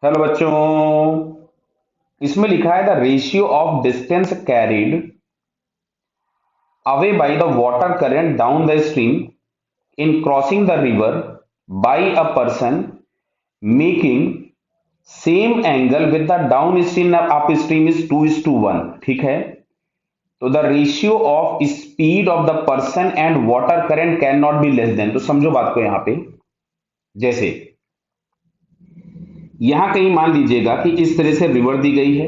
Hello बच्चों। इसमें लिखा है the ratio of distance carried away by the water current down the stream in crossing the river by a person making same angle with the down stream up stream is 2:1। ठीक है, तो the ratio of speed of the person and water current can not be less than. तो समझो बात को यहां पे, जैसे यहां कहीं मान लीजिएगा कि इस तरह से रिवर दी गई है,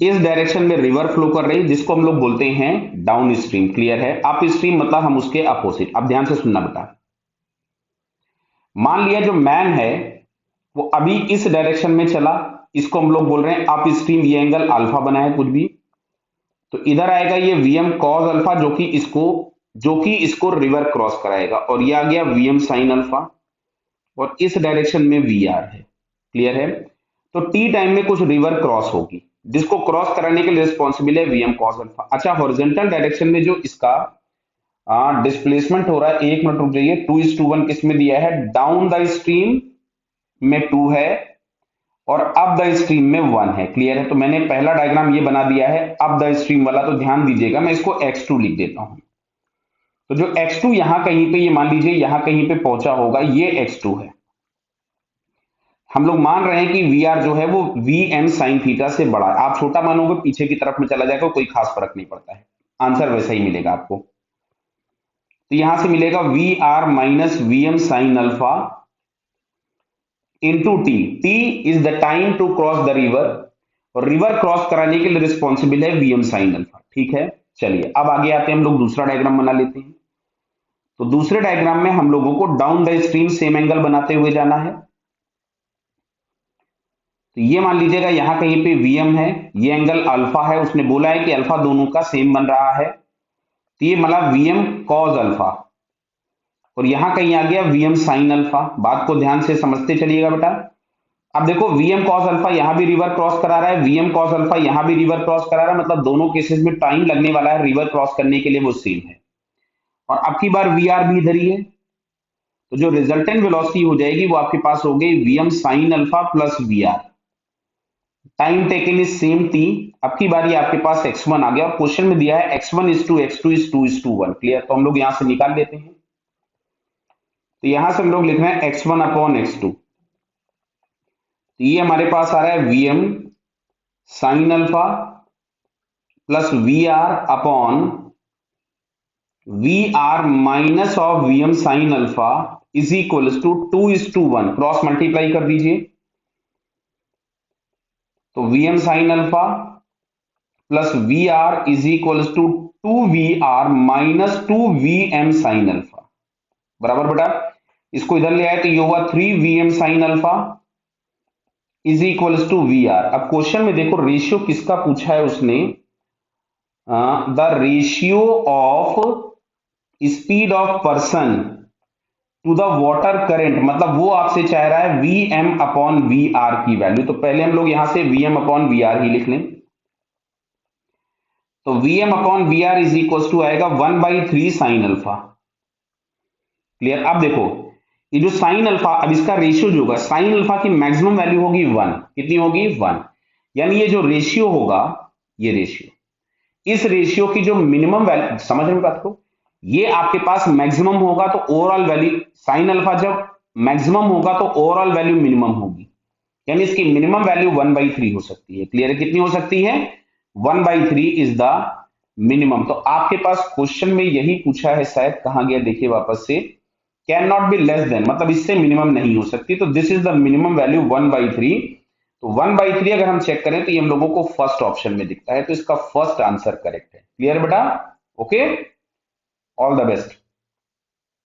इस डायरेक्शन में रिवर फ्लो कर रही है जिसको हम लोग बोलते हैं डाउन स्ट्रीम। क्लियर है? अप स्ट्रीम मतलब हम उसके अपोजिट। अब ध्यान से सुनना बेटा। मान लिया जो मैन है वो अभी इस डायरेक्शन में चला, इसको हम लोग बोल रहे हैं अप स्ट्रीम, ये एंगल अल्फा बना है कुछ भी, तो इधर आएगा ये वीएम कॉस अल्फा जो कि इसको रिवर क्रॉस कराएगा, और ये आ गया वीएम साइन अल्फा, और इस डायरेक्शन में वी आर है। क्लियर है? तो टी टाइम में कुछ रिवर क्रॉस होगी जिसको क्रॉस कराने के लिए रिस्पॉन्सिबल है वीएम कॉस अल्फा। अच्छा, हॉरिजॉन्टल डायरेक्शन में जो इसका डिस्प्लेसमेंट हो रहा है, एक मिनट रुक जाइए, 2:1 किस में दिया है? डाउन द स्ट्रीम में 2 है और अप द स्ट्रीम में 1 है। क्लियर है? तो मैंने पहला डायग्राम ये बना दिया है अप द स्ट्रीम वाला, तो ध्यान दीजिएगा, मैं इसको x2 लिख देता हूं। तो जो x2 यहां कहीं पे, ये मान लीजिए यहां कहीं पे पहुंचा होगा, ये x2 है। हम लोग मान रहे हैं कि वी आर जो है वो वी एम साइन थीटा से बड़ा है। आप छोटा मानोगे पीछे की तरफ में चला जाएगा, कोई खास फर्क नहीं पड़ता है, आंसर वैसा ही मिलेगा आपको। तो यहां से मिलेगा V R minus V M sine alpha into T. T is the time to cross the river, और रिवर क्रॉस कराने के लिए रिस्पॉन्सिबल है वी एम साइन अल्फा। ठीक है, चलिए अब आगे आते हैं, हम लोग दूसरा डायग्राम बना लेते हैं। तो दूसरे डायग्राम में हम लोगों को down the stream same angle बनाते हुए जाना है। तो ये मान लीजिएगा यहां कहीं पे Vm है, ये एंगल अल्फा है, उसने बोला है कि अल्फा दोनों का सेम बन रहा है, तो ये मतलब Vm कॉस अल्फा, और यहां कहीं आ गया Vm साइन अल्फा। बात को ध्यान से समझते चलिएगा बेटा। अब देखो Vm कॉस अल्फा यहां भी रिवर क्रॉस करा रहा है, Vm कॉस अल्फा यहां भी रिवर क्रॉस करा रहा है, मतलब दोनों केसेस में टाइम लगने वाला है रिवर क्रॉस करने के लिए, वो सेम है। और अब की बार वी आर भी इधर ही है, तो जो रिजल्टेंट वेलोसिटी हो जाएगी वो आपके पास हो गई Vm sine alpha plus V R. Time taken is same T. अब की बारी आपके पास x1 आ गया, और क्वेश्चन में दिया है x1 is to x2 is 2:1। Clear? तो हम लोग यहां से निकाल लेते हैं। तो यहां से हम लोग लिख रहे हैं x1 अपॉन x2, तो ये हमारे पास आ रहा है Vm sine alpha plus V R upon V R minus of Vm sine alpha is equal to 2:1। Cross multiply कर दीजिए, तो Vm sine alpha plus V R is equal to 2VR minus 2Vm sine alpha. बराबर बेटा, इसको इधर ले आए तो ये होगा 3Vm sine alpha is equal to V R. अब क्वेश्चन में देखो रेशियो किसका पूछा है उसने, the ratio of speed of person to the water current, मतलब वो आपसे चाह रहा है Vm अपॉन वी आर की वैल्यू। तो पहले हम लोग यहां से Vm अपॉन वी आर ही लिख लें, तो Vm upon V R is equal to आएगा 1/3 साइन अल्फा। क्लियर? अब देखो ये जो साइन अल्फा, अब इसका रेशियो जो होगा, साइन अल्फा की मैक्सिमम वैल्यू होगी 1। कितनी होगी? 1। यानी ये जो रेशियो होगा, ये रेशियो, इस रेशियो की जो मिनिमम वैल्यू, समझ रहे हो बात को, ये आपके पास मैक्सिमम होगा तो ओवरऑल वैल्यू, साइन अल्फा जब मैक्सिमम होगा तो ओवरऑल वैल्यू मिनिमम होगी, यानी इसकी मिनिमम वैल्यू 1/3 हो सकती है। क्लियर है? कितनी हो सकती है? 1/3 इज द मिनिमम। तो आपके पास क्वेश्चन में यही पूछा है, शायद कहां गया देखिए वापस से, can not be less then, मतलब इससे मिनिमम नहीं हो सकती, तो this is the minimum value 1/3। तो 1/3 अगर हम चेक करें तो ये हम लोगों को फर्स्ट ऑप्शन में दिखता है, तो इसका फर्स्ट आंसर करेक्ट है। क्लियर बेटा? Okay, all the best.